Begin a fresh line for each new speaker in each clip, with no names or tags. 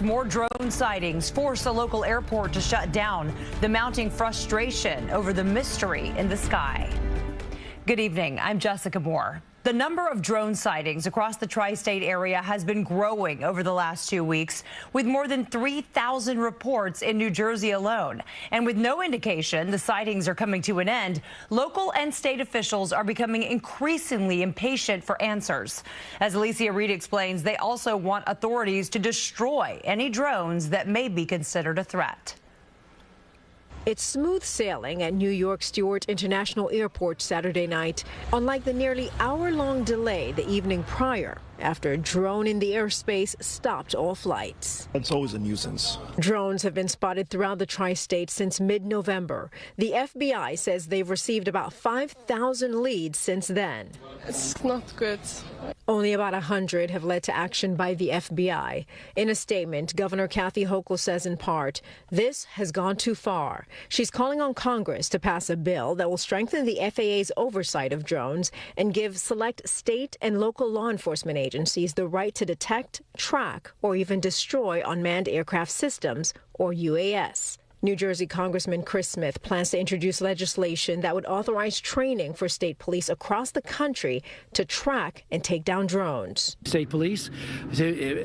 More drone sightings force a local airport to shut down, the mounting frustration over the mystery in the sky. Good evening. I'm Jessica Moore. The number of drone sightings across the tri-state area has been growing over the last 2 weeks, with more than 3,000 reports in New Jersey alone. And with no indication the sightings are coming to an end, local and state officials are becoming increasingly impatient for answers. As Alicia Reed explains, they also want authorities to destroy any drones that may be considered a threat.
It's smooth sailing at New York Stewart International Airport Saturday night, unlike the nearly hour-long delay the evening prior after a drone in the airspace stopped all flights.
It's always a nuisance.
Drones have been spotted throughout the tri-state since mid-November. The FBI says they've received about 5,000 leads since then.
It's not good.
Only about 100 have led to action by the FBI. In a statement, Governor Kathy Hochul says in part, this has gone too far. She's calling on Congress to pass a bill that will strengthen the FAA's oversight of drones and give select state and local law enforcement agencies the right to detect, track, or even destroy unmanned aircraft systems, or UAS. New Jersey Congressman Chris Smith plans to introduce legislation that would authorize training for state police across the country to track and take down drones.
State police,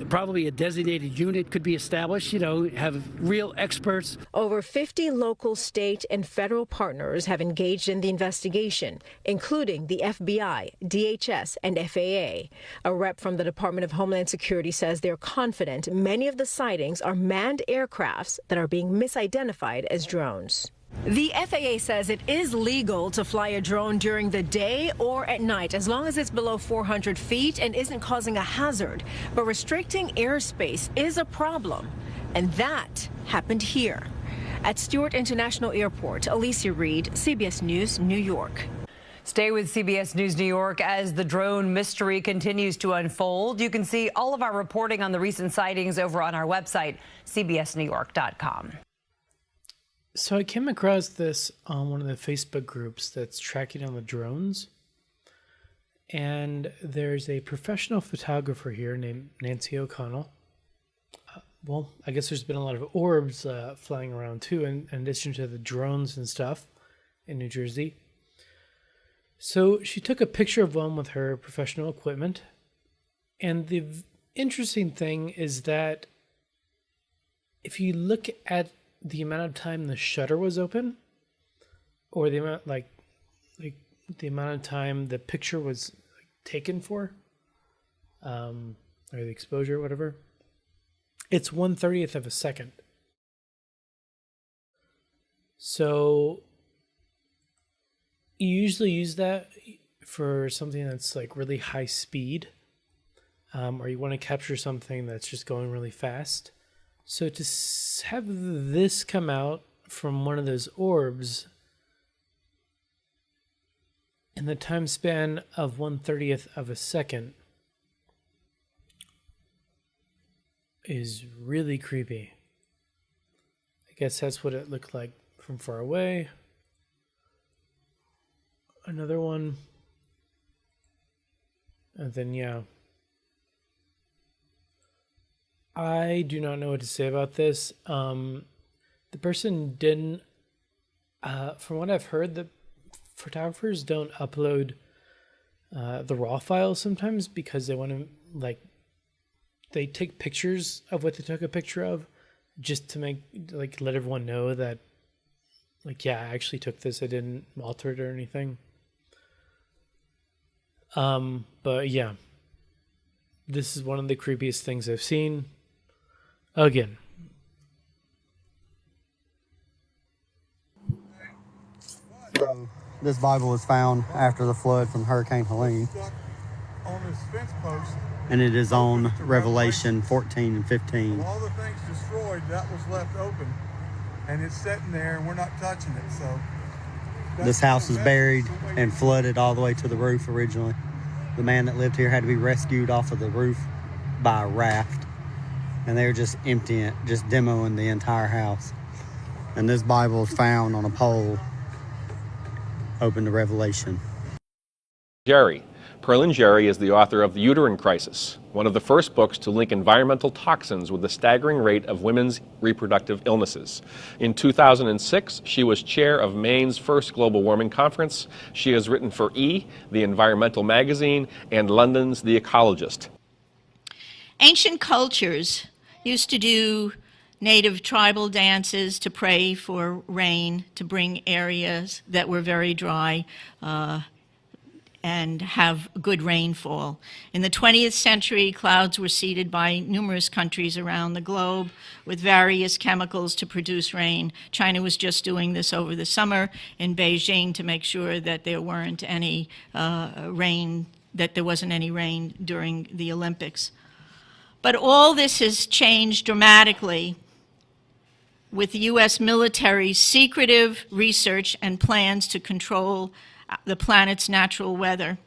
probably a designated unit could be established, have real experts.
Over 50 local, state, and federal partners have engaged in the investigation, including the FBI, DHS, and FAA. A rep from the Department of Homeland Security says they're confident many of the sightings are manned aircrafts that are being misidentified as drones. The FAA says it is legal to fly a drone during the day or at night, as long as it's below 400 feet and isn't causing a hazard. But restricting airspace is a problem, and that happened here. At Stewart International Airport, Alicia Reed, CBS News, New York.
Stay with CBS News New York as the drone mystery continues to unfold. You can see all of our reporting on the recent sightings over on our website, cbsnewyork.com.
So I came across this on one of the Facebook groups that's tracking on the drones. And there's a professional photographer here named Nancy O'Connell. Well, I guess there's been a lot of orbs flying around too, in addition to the drones and stuff in New Jersey. So she took a picture of one with her professional equipment. And the interesting thing is that if you look at the amount of time the shutter was open, or the amount the amount of time the picture was taken for, or the exposure, whatever, it's 1/30th of a second. So you usually use that for something that's like really high speed, or you want to capture something that's just going really fast. So to have this come out from one of those orbs in the time span of 1/30th of a second is really creepy. I guess that's what it looked like from far away. Another one. And then, yeah. I do not know what to say about this. The person didn't, from what I've heard, the photographers don't upload the RAW files sometimes because they want to, they take pictures of what they took a picture of just to make, let everyone know that, yeah, I actually took this. I didn't alter it or anything. But yeah, this is one of the creepiest things I've seen. Again.
So this Bible was found after the flood from Hurricane Helene.
On this fence post.
And it is on Revelation 14 and 15.
All the things destroyed, that was left open. And it's sitting there and we're not touching it. So
this house was buried and flooded all the way to the roof originally. The man that lived here had to be rescued off of the roof by a raft. And they were just emptying it, just demoing the entire house. And this Bible is found on a pole open to Revelation.
Jerry,
Perlin Jerry is the author of The Uterine Crisis, one of the first books to link environmental toxins with the staggering rate of women's reproductive illnesses. In 2006, she was chair of Maine's first global warming conference. She has written for E!, the environmental magazine, and London's The Ecologist.
Ancient cultures used to do native tribal dances to pray for rain, to bring areas that were very dry and have good rainfall. In the 20th century, clouds were seeded by numerous countries around the globe with various chemicals to produce rain. China was just doing this over the summer in Beijing to make sure that there weren't any rain, that there wasn't any rain during the Olympics. But all this has changed dramatically with the U.S. military's secretive research and plans to control the planet's natural weather.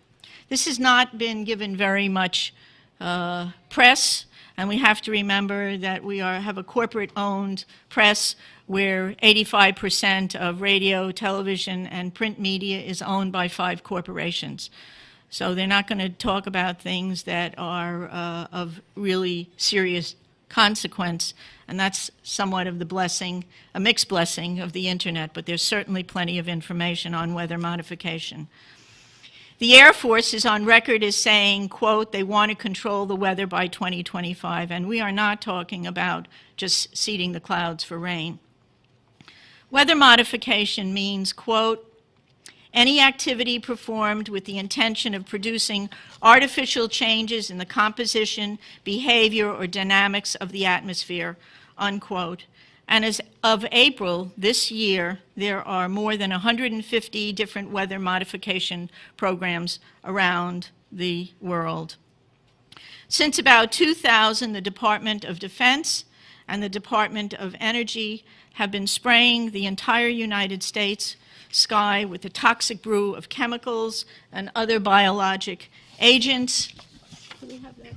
This has not been given very much press, and we have to remember that we have a corporate-owned press where 85% of radio, television, and print media is owned by 5 corporations. So they're not going to talk about things that are of really serious consequence, and that's somewhat of the blessing, a mixed blessing of the internet, but there's certainly plenty of information on weather modification. The Air Force is on record as saying, quote, they want to control the weather by 2025, and we are not talking about just seeding the clouds for rain. Weather modification means, quote, any activity performed with the intention of producing artificial changes in the composition, behavior, or dynamics of the atmosphere, unquote. And as of April this year, there are more than 150 different weather modification programs around the world. Since about 2000, the Department of Defense and the Department of Energy have been spraying the entire United States sky with a toxic brew of chemicals and other biologic agents. Do we have that?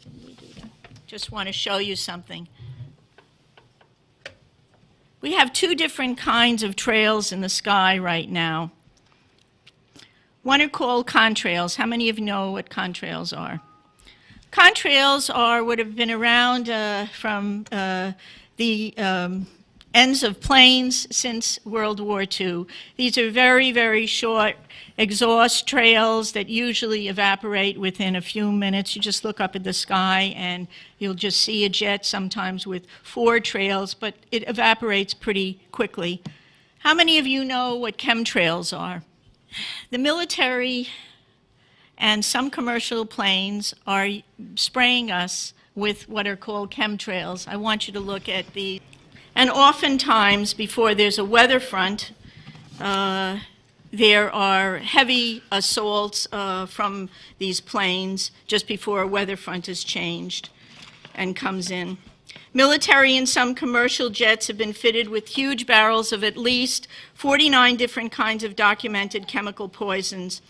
Can we do that? Just want to show you something. We have 2 different kinds of trails in the sky right now. One are called contrails. How many of you know what contrails are? Contrails are what have been around from the ends of planes since World War II. These are very, very short exhaust trails that usually evaporate within a few minutes. You just look up at the sky and you'll just see a jet, sometimes with 4 trails, but it evaporates pretty quickly. How many of you know what chemtrails are? The military and some commercial planes are spraying us with what are called chemtrails. I want you to look at the. And oftentimes, before there's a weather front, there are heavy assaults from these planes just before a weather front is changed and comes in. Military and some commercial jets have been fitted with huge barrels of at least 49 different kinds of documented chemical poisons.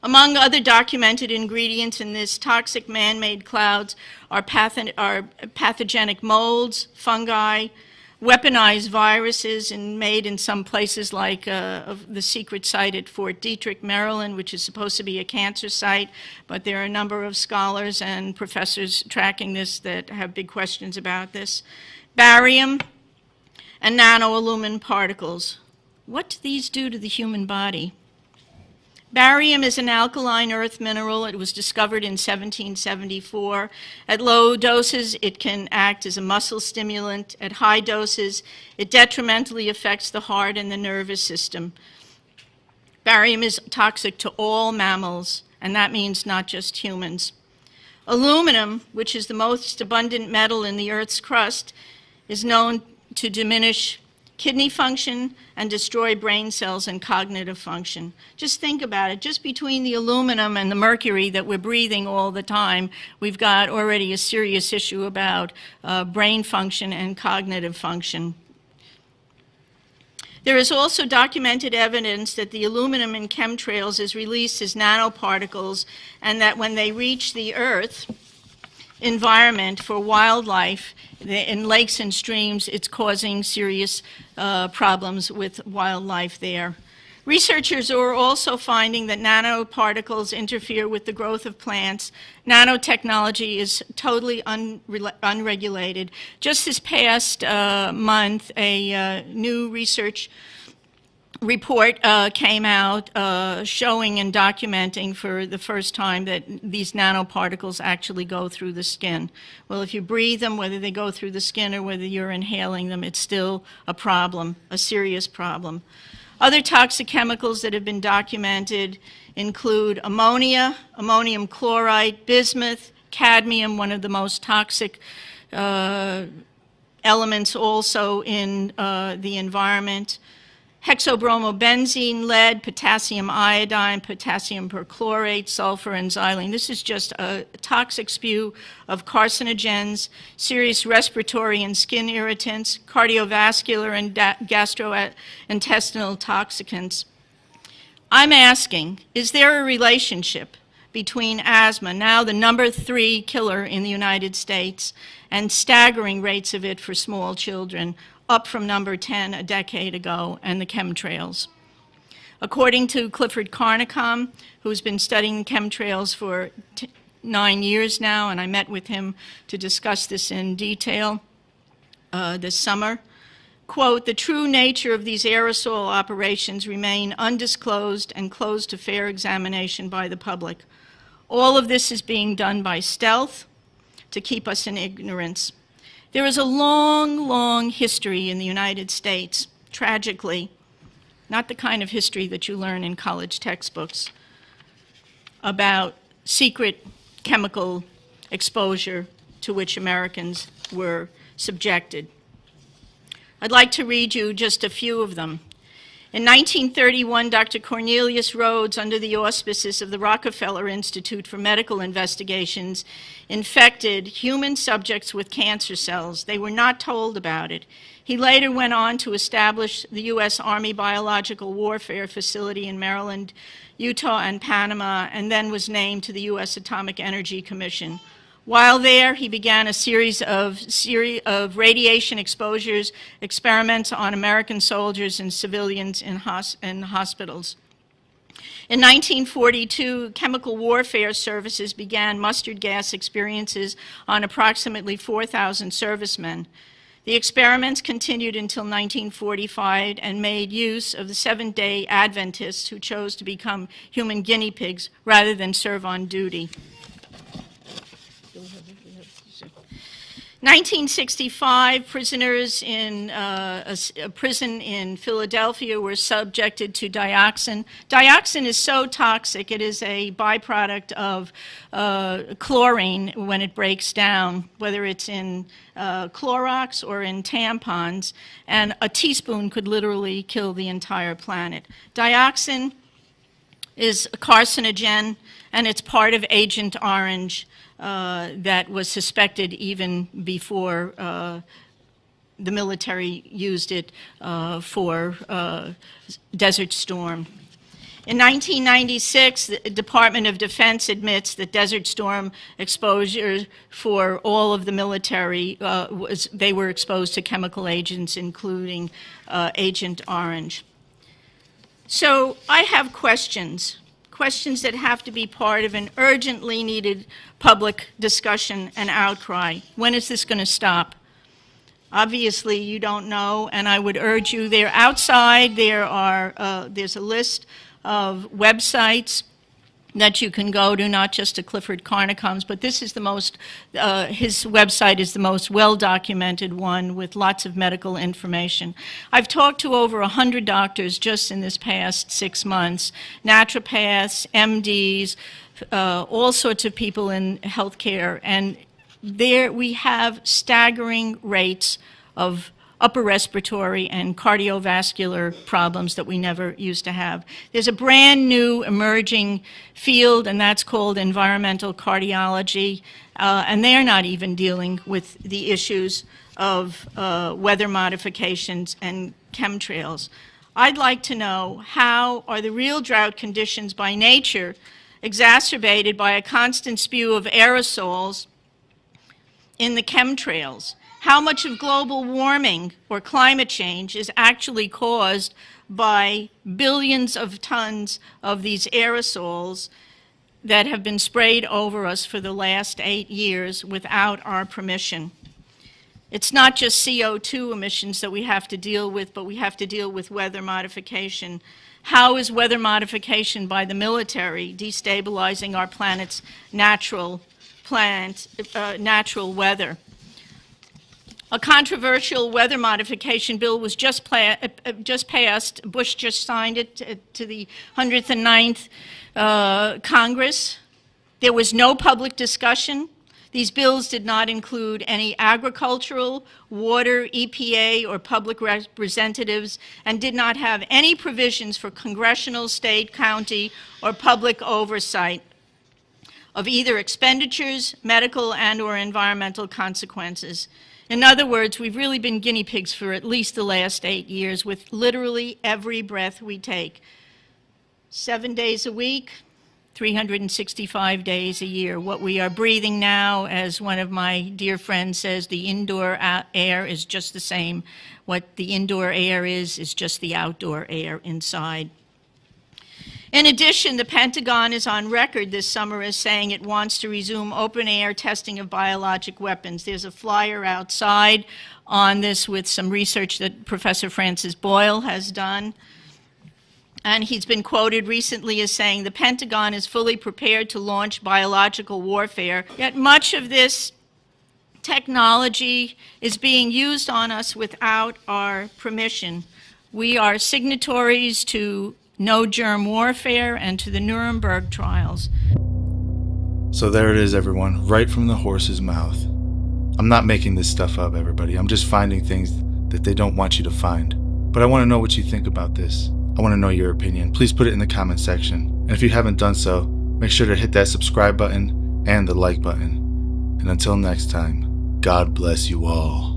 Among other documented ingredients in this toxic man-made clouds are pathogenic molds, fungi, weaponized viruses, and made in some places like the secret site at Fort Detrick, Maryland, which is supposed to be a cancer site, but there are a number of scholars and professors tracking this that have big questions about this. Barium and nanoaluminum particles. What do these do to the human body? Barium is an alkaline earth mineral. It was discovered in 1774. At low doses, it can act as a muscle stimulant. At high doses, it detrimentally affects the heart and the nervous system. Barium is toxic to all mammals, and that means not just humans. Aluminum, which is the most abundant metal in the Earth's crust, is known to diminish kidney function and destroy brain cells and cognitive function. Just think about it. Just between the aluminum and the mercury that we're breathing all the time, we've got already a serious issue about brain function and cognitive function. There is also documented evidence that the aluminum in chemtrails is released as nanoparticles, and that when they reach the Earth environment for wildlife in lakes and streams, it's causing serious problems with wildlife there. Researchers are also finding that nanoparticles interfere with the growth of plants. Nanotechnology is totally unregulated. Just this past month, a new research report came out showing and documenting for the first time that these nanoparticles actually go through the skin. Well, if you breathe them, whether they go through the skin or whether you're inhaling them, it's still a problem, a serious problem. Other toxic chemicals that have been documented include ammonia, ammonium chloride, bismuth, cadmium, one of the most toxic elements also in the environment, hexabromobenzene, lead, potassium iodine, potassium perchlorate, sulfur, and xylene. This is just a toxic spew of carcinogens, serious respiratory and skin irritants, cardiovascular and gastrointestinal toxicants. I'm asking, is there a relationship between asthma, now the number 3 killer in the United States, and staggering rates of it for small children, up from number 10 a decade ago, and the chemtrails? According to Clifford Carnicom, who's been studying chemtrails for 9 years now, and I met with him to discuss this in detail this summer, quote, "The true nature of these aerosol operations remain undisclosed and closed to fair examination by the public. All of this is being done by stealth to keep us in ignorance." There is a long, long history in the United States, tragically, not the kind of history that you learn in college textbooks, about secret chemical exposure to which Americans were subjected. I'd like to read you just a few of them. In 1931, Dr. Cornelius Rhodes, under the auspices of the Rockefeller Institute for Medical Investigations, infected human subjects with cancer cells. They were not told about it. He later went on to establish the U.S. Army Biological Warfare Facility in Maryland, Utah, and Panama, and then was named to the U.S. Atomic Energy Commission. While there, he began a series of radiation exposures, experiments on American soldiers and civilians in hospitals. In 1942, Chemical Warfare Services began mustard gas experiences on approximately 4,000 servicemen. The experiments continued until 1945 and made use of the Seventh-day Adventists who chose to become human guinea pigs rather than serve on duty. 1965, prisoners in a prison in Philadelphia were subjected to dioxin. Dioxin is so toxic, it is a byproduct of chlorine when it breaks down, whether it's in Clorox or in tampons, and a teaspoon could literally kill the entire planet. Dioxin is a carcinogen, and it's part of Agent Orange. That was suspected even before the military used it for Desert Storm. In 1996, the Department of Defense admits that Desert Storm exposure for all of the military, they were exposed to chemical agents, including Agent Orange. So I have questions that have to be part of an urgently needed public discussion and outcry. When is this going to stop? Obviously, you don't know, and I would urge you, they're outside. There's a list of websites that you can go to, not just to Clifford Carnicom's, but this is the most, his website is the most well-documented one with lots of medical information. I've talked to over 100 doctors just in this past 6 months, naturopaths, MDs, all sorts of people in healthcare, and there we have staggering rates of upper respiratory and cardiovascular problems that we never used to have. There's a brand new emerging field, and that's called environmental cardiology, and they're not even dealing with the issues of weather modifications and chemtrails. I'd like to know, how are the real drought conditions by nature exacerbated by a constant spew of aerosols in the chemtrails? How much of global warming or climate change is actually caused by billions of tons of these aerosols that have been sprayed over us for the last 8 years without our permission. It's not just CO2 emissions that we have to deal with, but we have to deal with weather modification. How is weather modification by the military destabilizing our planet's natural weather? A controversial weather modification bill was just passed. Bush just signed it to the 109th Congress. There was no public discussion. These bills did not include any agricultural, water, EPA, or public representatives, and did not have any provisions for congressional, state, county, or public oversight of either expenditures, medical, and/or environmental consequences. In other words, we've really been guinea pigs for at least the last 8 years with literally every breath we take. 7 days a week, 365 days a year. What we are breathing now, as one of my dear friends says, the indoor air is just the same. What the indoor air is just the outdoor air inside. In addition, the Pentagon is on record this summer as saying it wants to resume open-air testing of biologic weapons. There's a flyer outside on this with some research that Professor Francis Boyle has done. And he's been quoted recently as saying the Pentagon is fully prepared to launch biological warfare, yet much of this technology is being used on us without our permission. We are signatories to no germ warfare and to the Nuremberg trials.
So there it is, everyone, right from the horse's mouth. I'm not making this stuff up, everybody. I'm just finding things that they don't want you to find. But I want to know what you think about this. I want to know your opinion. Please put it in the comment section. And if you haven't done so, make sure to hit that subscribe button and the like button. And until next time, God bless you all.